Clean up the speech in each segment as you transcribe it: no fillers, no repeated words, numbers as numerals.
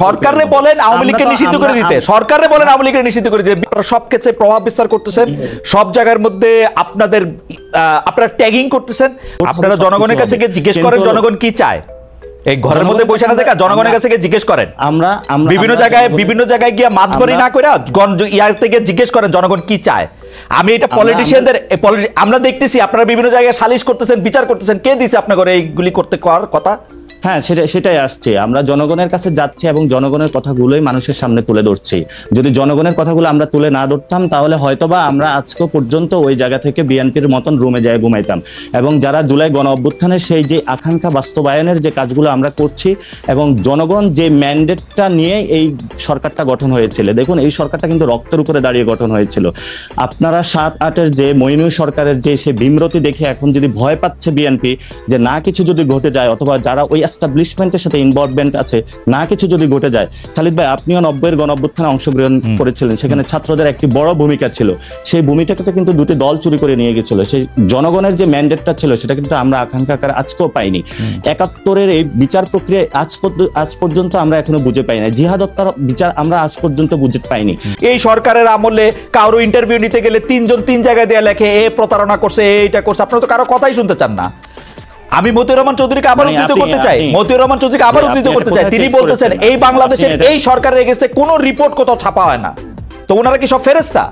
সরকারে বলেন আওয়ামী লীগকে নিষিদ্ধ করে দিতে, সরকারে বলেন আওয়ামী লীগকে নিষিদ্ধ করে দিতে, সব ক্ষেত্রে প্রভাব বিস্তার করতেছেন, সব জায়গার মধ্যে আপনারা ট্যাগিং করতেছেন। আপনারা জনগণের কাছে গিয়ে জিজ্ঞেস করেন জনগণ কি চায়, এই ঘরের মধ্যে বসে না দেখা জনগণের কাছে গিয়ে জিজ্ঞেস করেন। আমরা বিভিন্ন জায়গায় গিয়ে মাতবরি না করে ইয়ার থেকে জিজ্ঞেস করেন জনগণ কি চায়। আমি এটা পলিটিশিয়ানদের আমরা দেখতেছি আপনারা বিভিন্ন জায়গায় সালিশ করতেছেন, বিচার করতেছেন, কে দিছে আপনাদের এইগুলি করতে কথা? হ্যাঁ, সেটাই আসছে। আমরা জনগণের কাছে যাচ্ছি এবং জনগণের কথাগুলোই মানুষের সামনে তুলে ধরছি। যদি জনগণের কথাগুলো আমরা তুলে না ধরতাম তাহলে হয়তোবা আমরা আজকে পর্যন্ত ওই জায়গা থেকে বিএনপির মতন রুমে যায় ঘুমাইতাম। এবং যারা জুলাই গণ অভ্যুত্থানের সেই যে আকাঙ্ক্ষা বাস্তবায়নের যে কাজগুলো আমরা করছি এবং জনগণ যে ম্যান্ডেটটা নিয়ে এই সরকারটা গঠন হয়েছিল, দেখুন এই সরকারটা কিন্তু রক্তের উপরে দাঁড়িয়ে গঠন হয়েছিল। আপনারা 7-8-এর যে মইনুল সরকারের যে সে বিমরতি দেখে এখন যদি ভয় পাচ্ছে বিএনপি যে না কিছু যদি ঘটে যায়, অথবা যারা ওই এস্টাবলিশমেন্টের সাথে ইনভলভমেন্ট আছে না কিছু যদি ঘটে যায়। খালিদ ভাই, আপনিও 90-এর গণঅভ্যুত্থানে অংশগ্রহণ করেছিলেন, সেখানে ছাত্রদের একটি বড় ভূমিকা ছিল। সেই ভূমিকাটা কিন্তু দুটি দল চুরি করে নিয়ে গেছিল। সেই জনগণের যে ম্যান্ডেটটা ছিল সেটা কিন্তু আমরা আকাঙ্ক্ষা আকারে আজকেও পাইনি। 71-এর এই বিচার প্রক্রিয়া আজ পর্যন্ত আমরা এখনো বুঝে পাই না। জিহাদ হত্যার বিচার আমরা আজ পর্যন্ত বুঝে পাইনি। এই সরকারের আমলে কারো ইন্টারভিউ নিতে গেলে 3 জন 3 জায়গায় দেয়া লেখে এ প্রতারণা করছে, এইটা করছে, আপনারা তো কারো কথাই শুনতে চান না। আমি মতিউর রহমান চৌধুরীকে আবার উদ্ধৃত করতে চাই, তিনি বলতেছেন এই বাংলাদেশের এই সরকারের এগেইনস্টে কোনো রিপোর্ট কোথাও ছাপা হয় না। তো ওনারা কি সব ফেরেশতা?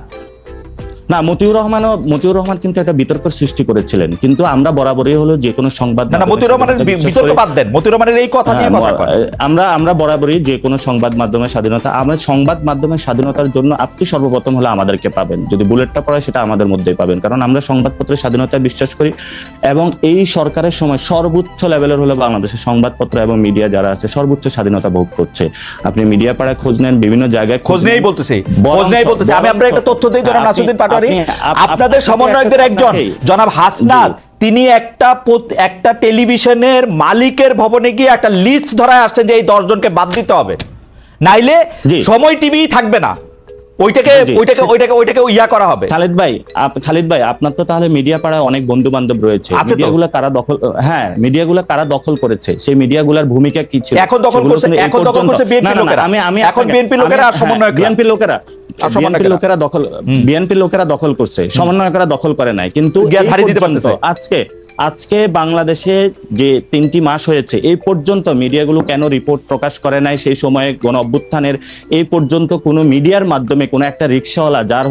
না, মতিউর রহমান কিন্তু একটা বিতর্কের সৃষ্টি করেছিলেন, কিন্তু আমরা বরাবরই হলো যে কোনো সংবাদ মতিউর রহমানের বিতর্ক বাদ দেন, মতিউর রহমানের এই কথা নিয়ে কথা বলেন। আমরা বরাবরই যে কোনো সংবাদ মাধ্যমের স্বাধীনতা, আমরা সংবাদ মাধ্যমের স্বাধীনতার জন্য আপনি সর্বপ্রথম হলে আমাদেরকে পাবেন, যদি বুলেটটা পড়ে সেটা আমাদের মধ্যেই পাবেন, কারণ আমরা সংবাদপত্রের স্বাধীনতায় বিশ্বাস করি। এবং এই সরকারের সময় সর্বোচ্চ লেভেলের হলো বাংলাদেশের সংবাদপত্র এবং মিডিয়া যারা আছে সর্বোচ্চ স্বাধীনতা ভোগ করছে। আপনি মিডিয়া পাড়ায় খোঁজ নেন, বিভিন্ন জায়গায় খোঁজ নেই বলতেছি। আমি আপনার একটা তথ্য দিই, জনাব নাসিরউদ্দিন পাটোয়ারি, আপনাদের সমন্বয়কদের একজন জনাব হাসনাত, তিনি একটা টেলিভিশনের মালিকের ভবনে গিয়ে একটা লিস্ট ধরায় আসছেন যে এই 10 জনকে বাদ দিতে হবে, নাইলে সময় টিভি থাকবে না, ওইটাকে ইয়া করা হবে। খালিদ ভাই আপনার তো তাহলে মিডিয়া পাড়ায় অনেক বন্ধু বান্ধব রয়েছে, মিডিয়াগুলো কারা দখল করেছে, সেই মিডিয়াগুলোর ভূমিকা কি ছিল? এখন দখল করছে বিএনপি লোকেরা দখল করছে, সমন্বয়করা দখল করে নাই। কিন্তু আজকে বাংলাদেশে যে 3টি মাস হয়েছে এই পর্যন্ত মিডিয়াগুলো কেন রিপোর্ট প্রকাশ করে নাই? সেই সময়ে গণ অভ্যুত্থানের এই পর্যন্ত কোনো মিডিয়ার মাধ্যমে কোনো একটা রিকশাওয়ালা যার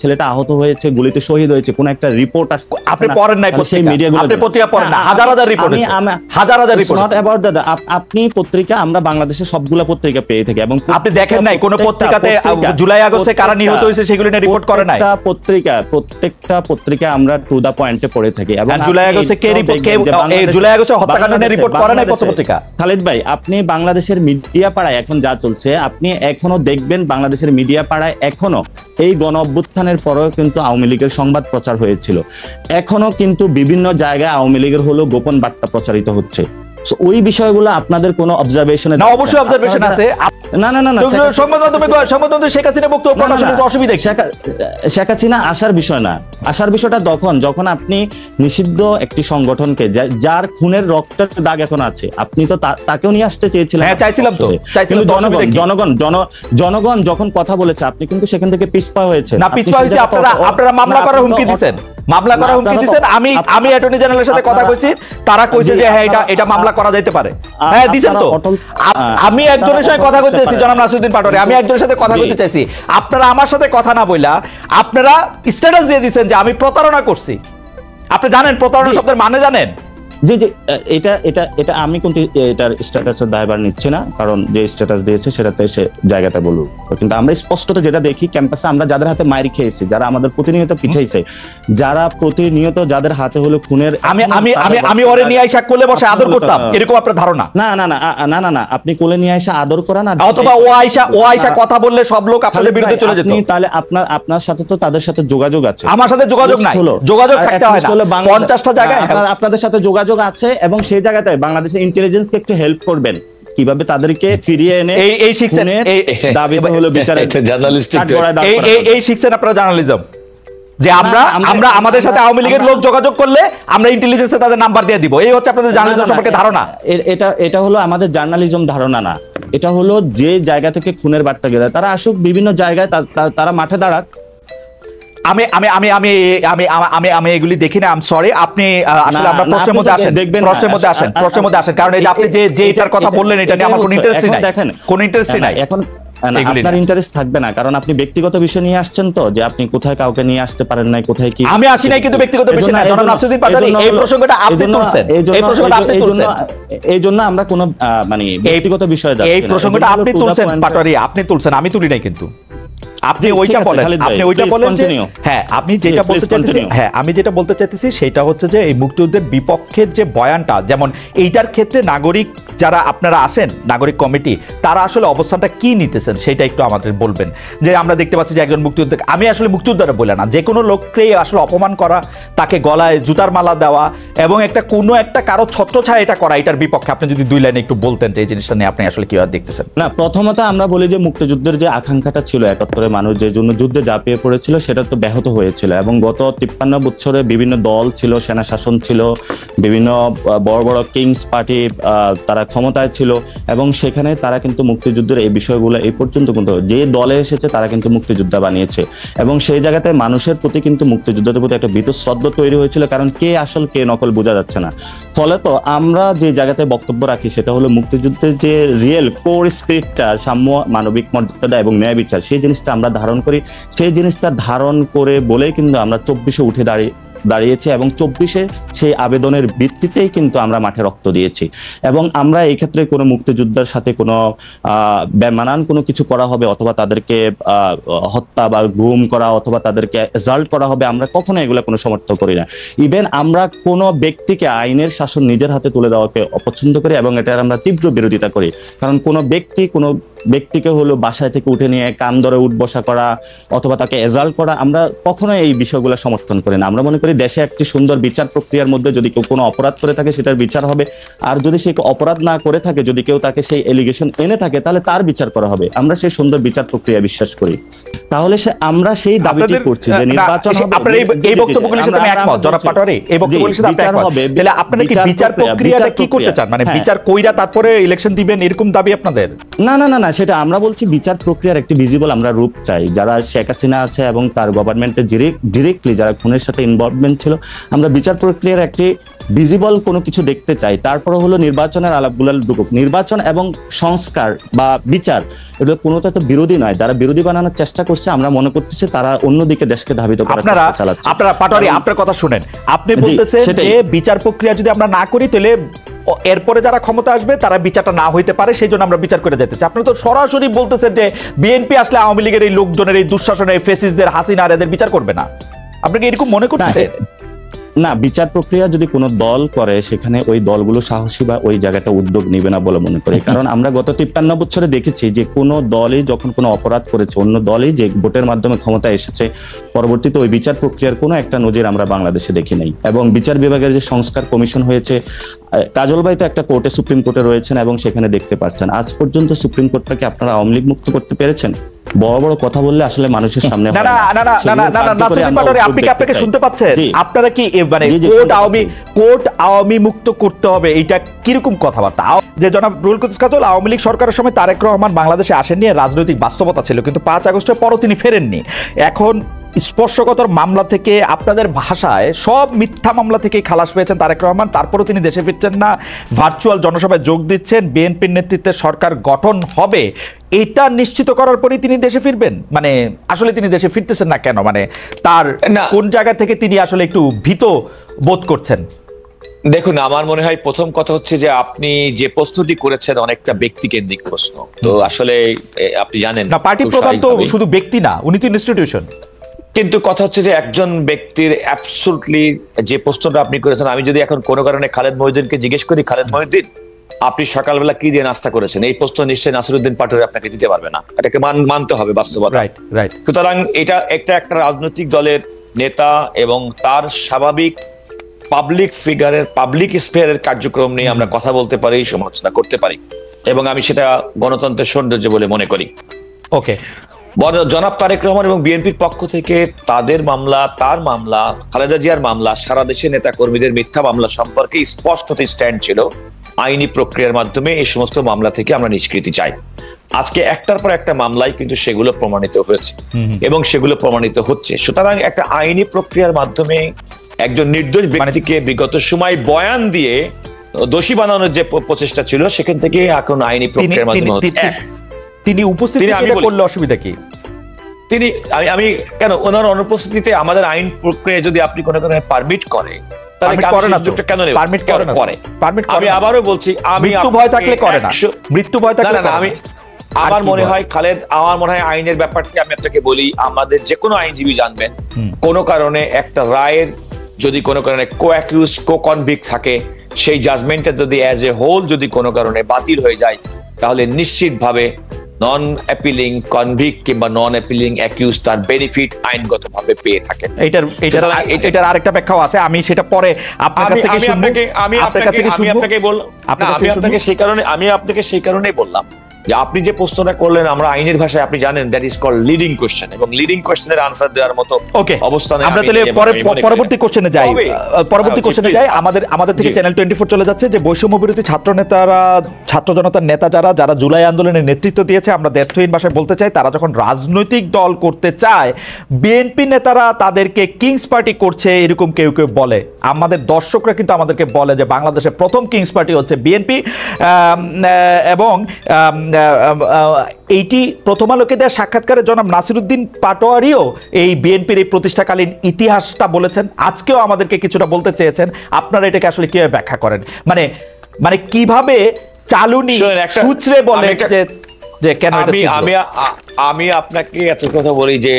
ছেলেটা আহত হয়েছে, গুলিতে শহীদ হয়েছে, কোনো একটা রিপোর্ট আপনি পড়েন নাই? সেই মিডিয়াগুলো আপনি পত্রিকা পড়েন না? হাজার রিপোর্ট, নট অ্যাবাউট দাদা, আপনি পত্রিকা, আমরা বাংলাদেশের সবগুলা পত্রিকা পেয়ে থাকি, এবং আপনি দেখেন নাই কোন পত্রিকাতে জুলাই আগস্টে কারা নিহত হয়েছে সেগুলো নিয়ে রিপোর্ট করে নাই? প্রত্যেকটা পত্রিকা আমরা টু দা পয়েন্টে পড়ে থাকি। এবং জুলাই আগস্টে রিপোর্ট করে নাই পত্রিকা? খালিদ ভাই, আপনি বাংলাদেশের মিডিয়া পাড়ায় এখন যা চলছে আপনি এখনো দেখবেন, বাংলাদেশের মিডিয়া পাড়ায় এখনো এই গণ অভ্যুত্থানের পরেও কিন্তু আওয়ামী লীগের সংবাদ প্রচার হয়েছিল, এখনো কিন্তু বিভিন্ন জায়গায় আওয়ামী লীগের হলো গোপন বার্তা প্রচারিত হচ্ছে। ওই বিষয়গুলো আপনাদের কোনো অবজারভেশন? না, অবশ্যই অবজারভেশন আছে। সংবাদ মাধ্যমে শেখ হাসিনা বক্তব্য প্রকাশের অসুবিধা? শেখ হাসিনা আসার বিষয় না, আসার বিষয়টা যখন আপনি নিষিদ্ধ একটি সংগঠনকে যার খুনের রক্তের দাগ এখন আছে, আপনি তো তাকেও নিয়ে আসতে চেয়েছিলেন। হ্যাঁ, চাইছিলাম তো। জনগণ যখন কথা বলেছে আপনি কিন্তু সেখান থেকে পিছপা হয়েছে। না, পিছপা হয়েছে আপনারা মামলা করার হুমকি দিয়েছেন, আমি অ্যাটর্নি জেনারেলের সাথে কথা কইছি, তারা কইছে যে হ্যাঁ এটা মামলা করা যেতে পারে। হ্যাঁ, দিবেন তো? আমি একজনের সাথে কথা কইতেছি, জনাব নাসিরউদ্দিন পাটোয়ারি, আমি একজনের সাথে কথা কইতে চাইছি, আপনারা আমার সাথে কথা না বইলা আপনারা স্ট্যাটাস দিয়ে দিয়েছেন যে আমি প্রতারণা করছি। আপনি জানেন প্রতারণা শব্দের মানে জানেন? জি, এটা আমি কিন্তু এটার স্ট্যাটাসের দায়ভার নিচ্ছি না, কারণ যে স্ট্যাটাস দিয়েছে সেটাতে সে জায়গাটা বলুক। কিন্তু আমরা স্পষ্টত যেটা দেখি, ক্যাম্পাসে আমরা যাদের হাতে মাইর খেয়েছি, যারা আমাদের প্রতিনিয়ত পিছাইছে, যারা প্রতিনিয়ত যাদের হাতে হলো খুনের, আমি ওরে নিয়ে আইসা কোলে বসে আদর করতাম, এরকম আপনার ধারণা? না, আপনি কোলে নিয়ে আইসা আদর করা না, অথবা ও আইসা কথা বললে সব লোক আপনাদের বিরুদ্ধে চলে যেত, তাহলে আপনার সাথে তো তাদের সাথে যোগাযোগ আছে। আমার সাথে যোগাযোগ নাই, যোগাযোগ থাকতে হয় না। 50টা জায়গায় আপনাদের সাথে যোগাযোগ আছে, এবং সেই জায়গাতে বাংলাদেশের ইন্টেলিজেন্সকে একটু হেল্প করবেন, কিভাবে তাদেরকে ফিরিয়ে এনে এই শিখছেন, দাবিতে হলো বিচারে জার্নালিস্টিক, এই শিখছেন আপনারা জার্নালিজম। যে আমরা আমাদের সাথে আওয়ামী লীগের লোক যোগাযোগ করলে আমরা ইন্টেলিজেন্সে তাদের নাম্বার দিয়ে দিব, এই হচ্ছে আপনাদের জার্নালিজম সম্পর্কে ধারণা। এটা হলো আমাদের জার্নালিজম ধারণা না, এটা হলো যে জায়গা থেকে খুনের বার্তা গেলে তারা আসুক বিভিন্ন জায়গায়, তারা মাঠে দাঁড়াক। আমি আমি আমি আমি আমি আমি আমি এগুলি দেখি না, আই এম সরি। আপনি আসলে আমরা প্রশ্নের মধ্যে আসেন, প্রশ্নের মধ্যে আসেন, কারণ এই যে আপনি যে এটার কথা বললেন এটা নিয়ে আমার কোনো ইন্টারেস্টই নাই, কোনো ইন্টারেস্টই নাই এখন। আপনার ইন্টারেস্ট থাকবে না, কারণ আপনি ব্যক্তিগত বিষয় নিয়ে আসছেন, তো যে আপনি কোথায় কাউকে নিয়ে আসতে পারেন নাই, কোথায় কি। আমি আসি নাই কিন্তু ব্যক্তিগত বিষয় না, জনাব নাসিরউদ্দিন পাটোয়ারী এই প্রসঙ্গটা আপনি তুলছেন, এই প্রসঙ্গটা আপনি তুলছেন, এই জন্য আমরা কোনো মানে ব্যক্তিগত বিষয় যাচ্ছি না, এই প্রসঙ্গটা আপনি তুলছেন পাটোয়ারী, আপনি তুলছেন, আমি তুলি নাই কিন্তু। আপনি ওইটা বলেন, আপনি ওইটা বলেন যে হ্যাঁ আপনি যেটা বলতে চাইতেছেন, হ্যাঁ আমি যেটা বলতে চাইতেছি সেটা হচ্ছে যে এই মুক্তিযুদ্ধের বিপক্ষের যে বয়ানটা, যেমন এইটার ক্ষেত্রে নাগরিক যারা আপনারা আছেন, নাগরিক কমিটি, তারা আসলে অবস্থানটা কি নিতেছেন সেটা একটু আমাদের বলবেন। যে আমরা দেখতে পাচ্ছি যে একজন মুক্তিযুদ্ধ, আমি আসলে মুক্তিযোদ্ধারা বলে না, যে কোনো লোককেই আসলে অপমান করা, তাকে গলায় জুতার মালা দেওয়া এবং কোনো একটা কারো ছত্রছায়া এটা করা, এটার বিপক্ষে আপনি যদি 2 লাইনে একটু বলতেন যে এই জিনিসটা নিয়ে আপনি আসলে কিভাবে দেখতেছেন। না, প্রথমত আমরা বলি যে মুক্তিযুদ্ধের যে আকাঙ্ক্ষাটা ছিল 71-এর মানুষ যে জন্য যুদ্ধে ঝাঁপিয়ে পড়েছিল সেটা তো ব্যাহত হয়েছিল, এবং গত 53 বছরে বিভিন্ন দল ছিল, সেনা শাসন ছিল, বিভিন্ন বড় বড় কিংস পার্টি তারা ক্ষমতায় ছিল, এবং সেখানে তারা কিন্তু মুক্তিযুদ্ধের এই বিষয়গুলো এই পর্যন্ত কিন্তু যে দলে এসেছে তারা কিন্তু মুক্তিযোদ্ধা বানিয়েছে, এবং সেই জায়গাতে মানুষের প্রতি কিন্তু মুক্তিযুদ্ধের প্রতি একটা বীতশ্রদ্ধা তৈরি হয়েছিল, কারণ কে আসল কে নকল বোঝা যাচ্ছে না। ফলে তো আমরা যে জায়গাতে বক্তব্য রাখি সেটা হলো মুক্তিযুদ্ধের যে রিয়েল কোর স্পিরিটটা, সাম্য, মানবিক মর্যাদা এবং ন্যায় বিচার, সেই জিনিসটা আমরা ধারণ করি। সেই জিনিসটা ধারণ করে বলেই কিন্তু আমরা 24-এ উঠে দাঁড়িয়েছি, এবং 24-এ সেই আবেদনের ভিত্তিতেই কিন্তু আমরা মাঠে রক্ত দিয়েছি। এবং আমরা এই ক্ষেত্রে কোনো মুক্তিযোদ্ধার সাথে কোনো বেমানান কোনো কিছু করা হবে, অথবা তাদেরকে হত্যা বা গুম করা, অথবা তাদেরকে অ্যাসাল্ট করা হবে, আমরা কখনো এগুলো কোনো সমর্থন করি না। ইভেন আমরা কোনো ব্যক্তিকে আইনের শাসন নিজের হাতে তুলে দেওয়াকে অপছন্দ করি, এবং এটার আমরা তীব্র বিরোধিতা করি। কারণ কোনো ব্যক্তিকে হলো বাসায় থেকে উঠে নিয়ে কান ধরে উঠবসা করা অথবা তাকে এজাল্ট করা, আমরা কখনো এই বিষয়গুলো সমর্থন করি না। আমরা মনে করি দেশে একটি সুন্দর বিচার প্রক্রিয়ার মধ্যে যদি কেউ কোনো অপরাধ করে থাকে সেটার বিচার হবে, আর যদি সে অপরাধ না করে থাকে, যদি কেউ তাকে সেই এলিগেশন এনে থাকে, তাহলে তার বিচার করা হবে। আমরা সেই সুন্দর বিচার প্রক্রিয়া বিশ্বাস করি। তাহলে আমরা সেই দাবিটি করছি যে নির্বাচন হবে। আপনার এই বক্তব্যগুলির সাথে আমি একমত জনাব পাটোয়ারী, এই বক্তব্যগুলির সাথে আপনি একমত। তাহলে আপনারা কি বিচার প্রক্রিয়াটা কি করতে চান, মানে বিচার কইরা তারপরে ইলেকশন দিবেন এরকম দাবি আপনাদের? না না না না, সেটা আমরা বলছি বিচার প্রক্রিয়ার একটি ভিজিবল আমরা রূপ চাই। যারা শেখ হাসিনা আছে এবং তার গভর্নমেন্টে ডিরেক্টলি যারা খুনের সাথে ইনভলভমেন্ট ছিল, আমরা বিচার প্রক্রিয়ার একটি ভিজিবল কোনো কিছু দেখতে চাই। তারপরে হলো নির্বাচনের আলাপগুলো ঢুকুক। নির্বাচন এবং সংস্কার বা বিচার এগুলো কোনোটা তো বিরোধী নয়। যারা বিরোধী বানানোর চেষ্টা করছে, আমরা মনে করতেছি তারা অন্যদিকে দেশকে ধাবিত করার চেষ্টা চালাচ্ছে। আপনারা পাটোয়ারী আপনার কথা শুনেন, আপনি বলতেছেন যে বিচার প্রক্রিয়া যদি আমরা না করি তাহলে এরপরে যারা ক্ষমতা আসবে তারা বিচারটা না হইতে পারে, সেই জন্য আমরা বিচার করে যেতে চাই। আপনারা তো সরাসরি বলতেছেন যে বিএনপি আসলে আওয়ামী লীগের এই লোকজনের, এই দুঃশাসনের, ফেসিস্টদের, হাসিনা এদের বিচার করবে না। আপনি কি এরকম মনে করতেছেন? না, বিচার প্রক্রিয়া যদি কোনো দল করে সেখানে ওই দলগুলো সাহসী বা ওই জায়গাটা উদ্যোগ নেবে না বলে মনে করি। কারণ আমরা গত 53 বছরে দেখেছি যে কোনো দলই যখন কোনো অপরাধ করেছে, অন্য দলই যে ভোটের মাধ্যমে ক্ষমতা এসেছে, পরবর্তীতে ওই বিচার প্রক্রিয়ার কোনো একটা নজির আমরা বাংলাদেশে দেখি নাই। এবং বিচার বিভাগের যে সংস্কার কমিশন হয়েছে, কাজল ভাই তো একটা কোর্টে, সুপ্রিম কোর্টে রয়েছেন এবং সেখানে দেখতে পাচ্ছেন আজ পর্যন্ত সুপ্রিম কোর্টটাকে আপনারা আওয়ামী লীগ মুক্ত করতে পেরেছেন? বড় বড় কথা বললে আসলে মানুষের সামনে না না না না না না না নাসিরউদ্দিন পাটোয়ারী, আপনি কি আপনাকে শুনতে পাচ্ছেন? আপনারা কি মানে কোর্ট আওয়ামী মুক্ত করতে হবে, এইটা কিরকম কথাবার্তা? যে জনাব রুহুল কুদ্দুস কাজল আওয়ামী লীগ সরকারের সময় তারেক রহমান বাংলাদেশে আসেননি, রাজনৈতিক বাস্তবতা ছিল, কিন্তু 5 আগস্টের পরও তিনি ফেরেননি। এখন স্পর্শকাতর মামলা থেকে, আপনাদের ভাষায় সব মিথ্যা মামলা থেকে খালাস পেয়েছেন তারেক রহমান, তারপরও তিনি দেশে ফিরছেন না, ভার্চুয়াল জনসভায় যোগ দিচ্ছেন, বিএনপির নেতৃত্বে সরকার গঠন হবে, এটা নিশ্চিত করার পরেই তিনি দেশে ফিরবেন। মানে আসলে তিনি দেশে ফিরতেছেন না কেন? মানে তার কোন জায়গা থেকে তিনি আসলে একটু ভীত বোধ করছেন? দেখুন, আমার মনে হয় প্রথম কথা হচ্ছে যে আপনি যে প্রশ্নটি করেছেন অনেকটা ব্যক্তিকেন্দ্রিক প্রশ্ন। তো আসলে আপনি জানেন না, পার্টি প্রধান তো শুধু ব্যক্তি না, উনি তো ইনস্টিটিউশন। কিন্তু কথা হচ্ছে যে একজন ব্যক্তির অ্যাবসলিউটলি যে প্রশ্নটা আপনি করেছেন, আমি যদি এখন কোনো কারণে খালেদ মহিউদ্দিনকে জিজ্ঞেস করি, খালেদ মহিউদ্দিন আপনি সকালবেলা কি দিয়ে নাস্তা করেছেন, এই প্রশ্ন নিশ্চয়ই নাসিরউদ্দিন পাটোয়ারী আপনাকে দিতে পারবে না। এটাকে মানতে হবে বাস্তবতা। সুতরাং এটা একটা রাজনৈতিক দলের নেতা এবং তার স্বাভাবিক পাবলিক ফিগারের, পাবলিক স্পেয়ারের কার্যক্রম নিয়ে আমরা কথা বলতে পারি, সমালোচনা করতে পারি, এবং আমি সেটা গণতন্ত্রের সৌন্দর্য বলে মনে করি। ওকে, জনাব তারেক রহমান এবং বিএনপির পক্ষ থেকে তাদের মামলা, তার মামলা, খালেদা জিয়ার মামলা, সারা দেশের নেতা কর্মীদের মিথ্যা মামলা সম্পর্কে স্পষ্ট স্ট্যান্ড ছিল আইনি প্রক্রিয়ার মাধ্যমে এই সমস্ত মামলা থেকে আমরা নিষ্কৃতি চাই। আজকে একটার পর একটা মামলায় কিন্তু সেগুলো প্রমাণিত হয়েছে এবং সেগুলো প্রমাণিত হচ্ছে। সুতরাং একটা আইনি প্রক্রিয়ার মাধ্যমে একজন নির্দোষ ব্যক্তিকে বিগত সময় বয়ান দিয়ে দোষী বানানোর যে প্রচেষ্টা ছিল, সেখান থেকে এখন আইনি প্রক্রিয়ার মাধ্যমে হচ্ছে। তিনি উপস্থিত করলে অসুবিধা কি? তিনি আমি কেন ওনার অনুপস্থিতিতে আমাদের আইন প্রক্রিয়া যদি আপনি কোনো পারমিট করে, তাহলে কেন করে? আমি আবারও বলছি, আমি মৃত্যু ভয় থাকলে করে না, মৃত্যু ভয় থাকলে আমি আমার মনে হয় খালেদ, আমার মনে হয় আইনের ব্যাপারটি আমি আপনাকে বলি, আমাদের যে কোনো আইনজীবী জানবেন, কোনো কারণে একটা রায়ের যদি কোনো কারণে কো অ্যাকিউজ, কো কনভিক্ট থাকে, সেই জাজমেন্টটা যদি অ্যাজ এ হোল যদি কোনো কারণে বাতিল হয়ে যায়, তাহলে নিশ্চিতভাবে নন অ্যাপিলিং কনভিক্ট কিংবা নন অ্যাপিলিং অ্যাকিউজ তার বেনিফিট আইনগতভাবে পেয়ে থাকেন। এটার আরেকটা ব্যাখ্যাও আছে, আমি সেটা পরে আপনার কাছ থেকে শুনবো। আমি আপনাকে সেই কারণেই বললাম যে আপনি যে প্রশ্নটা করলেন, আমরা আইনের ভাষায় আপনি জানেন that is called leading question, এবং লিডিং কোশ্চেনের আনসার দেওয়ার মতো অবস্থানে আমরা তাহলে পরবর্তী কোশ্চেনে যাই। আমাদের থেকে চ্যানেল 24 চলে যাচ্ছে যে বৈষম্য বিরোধী ছাত্র নেতারা, ছাত্র জনতার নেতা যারা জুলাই আন্দোলনের নেতৃত্ব দিয়েছে, আমরা দ্ব্যর্থহীন ভাষায় বলতে চাই, তারা যখন রাজনৈতিক দল করতে চায়, বিএনপি নেতারা তাদেরকে কিংস পার্টি করছে এরকম কেউ কেউ বলে। আমাদের দর্শকরা কিন্তু আমাদেরকে বলে যে বাংলাদেশের প্রথম কিংস পার্টি হচ্ছে বিএনপি, এবং এইটি প্রথম আলোকে দেওয়া সাক্ষাৎকারে জনাব নাসিরউদ্দিন পাটোয়ারিও এই বিএনপির এই প্রতিষ্ঠাকালীন ইতিহাসটা বলেছেন, আজকেও আমাদেরকে কিছুটা বলতে চেয়েছেন। আপনারা এটাকে আসলে কিভাবে ব্যাখ্যা করেন? মানে কিভাবে চালুনি সূত্রে বলে যে কেন? আমি আপনাকে এত কথা বলি যে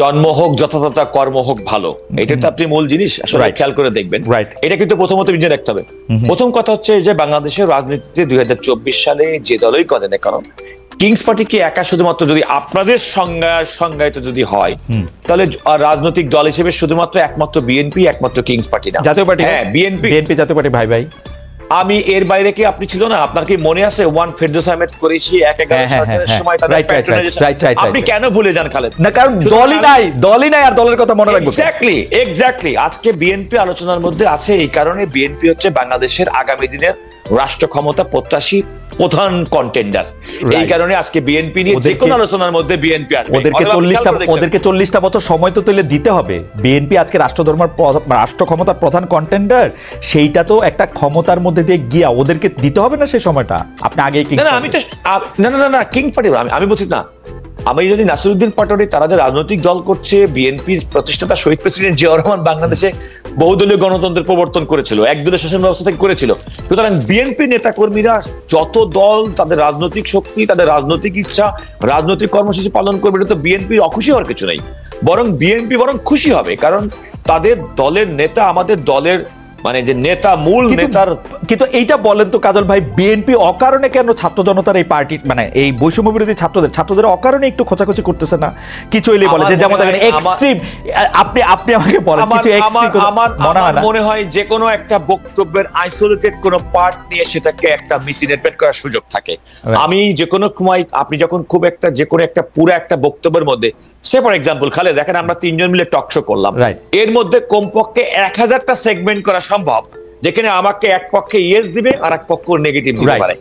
জন্ম হোক যথাযথ, কর্ম হোক ভালো, এটা তো আপনি মূল জিনিস আসলে খেয়াল করে দেখবেন। এটা কিন্তু প্রথমত নিজে দেখতে হবে। প্রথম কথা হচ্ছে যে বাংলাদেশের রাজনীতিতে 2024 সালে যে দলই করেন না কারণ কিংস পার্টি কি একা শুধুমাত্র যদি আপনাদের সংজ্ঞায়িত যদি হয়, তাহলে রাজনৈতিক দল হিসেবে শুধুমাত্র একমাত্র বিএনপি, একমাত্র কিংস পার্টি না, জাতীয় পার্টি। হ্যাঁ, বিএনপি জাতীয় পার্টি ভাই ভাই। আমি এর বাইরে কি আপনি ছিল না? আপনার কি মনে আছে ওয়ান ফেরদৌস আহমেদ কুরেশি 1/11 সরকারের সময় তাদের প্যাট্রোনাইজেশন, আপনি কেন ভুলে যান খালেদ? না, কারণ দলই নাই আর দলের কথা মনে রাখবো। এক্স্যাক্টলি আজকে বিএনপি আলোচনার মধ্যে আছে, এই কারণে বিএনপি হচ্ছে বাংলাদেশের আগামী দিনের রাষ্ট্র ক্ষমতা প্রত্যাশী প্রধান কন্টেন্ডার। এই কারণে আজকে বিএনপি নিয়ে যে কোনো আলোচনার মধ্যে বিএনপি আসবে। ওদেরকে 40টা বছর সময় তো তুলে দিতে হবে। বিএনপি আজকে রাষ্ট্র ক্ষমতার প্রধান কন্টেন্ডার, সেইটা তো একটা ক্ষমতার মধ্যে দিয়ে গিয়া ওদেরকে দিতে হবে না সেই সময়টা। আপনি আগে না কিং পার্টি আমি বলছি না, আমি যদি নাসিরউদ্দিন পাটোয়ারি তারা যে রাজনৈতিক দল করছে, বিএনপির প্রতিষ্ঠাতা শহীদ প্রেসিডেন্ট জিয়াউর রহমান বাংলাদেশে বহুদলীয় গণতন্ত্রের প্রবর্তন করেছিল, একদলীয় শাসন ব্যবস্থা থেকে করেছিল। সুতরাং বিএনপি নেতা কর্মীরা যত দল, তাদের রাজনৈতিক শক্তি, তাদের রাজনৈতিক ইচ্ছা, রাজনৈতিক কর্মসূচি পালন করবে, এটা তো বিএনপির অখুশি হওয়ার কিছু নেই, বরং বিএনপি খুশি হবে, কারণ তাদের দলের নেতা আমাদের দলের মানে যে নেতা, মূল নেতার। কিন্তু এইটা বলেন তো কাজল ভাই, বিএনপি অকারণে কেন ছাত্র জনতার এই পার্টি মানে এই বৈষম্য বিরোধী ছাত্রদের অকারণে একটু খোঁচাখুচি করতেছে না? কিছু হইলে বলে যে যেমন দেখেন এক্সট্রিম, আপনি আমাকে বলেন কিছু এক্সট্রিম। আমার মনে হয় যে কোনো একটা বক্তব্যের আইসোলেটেড কোনো পার্ট নিয়ে সেটাকে একটা মিসইন্টারপ্রেট করার সুযোগ থাকে। আমি যে কোনো সময় আপনি যখন খুব একটা যে কোনো একটা পুরো একটা বক্তব্যের মধ্যে, সে ফর এক্সাম্পল খালেদ, দেখেন আমরা 3 জন মিলে টক শো করলাম, এর মধ্যে কমপক্ষে 1000টা সেগমেন্ট করা সম্ভব, যেখানে আমাকে এক পক্ষে ইয়েস দিবে আর এক পক্ষ নেগেটিভ দিতে পারে।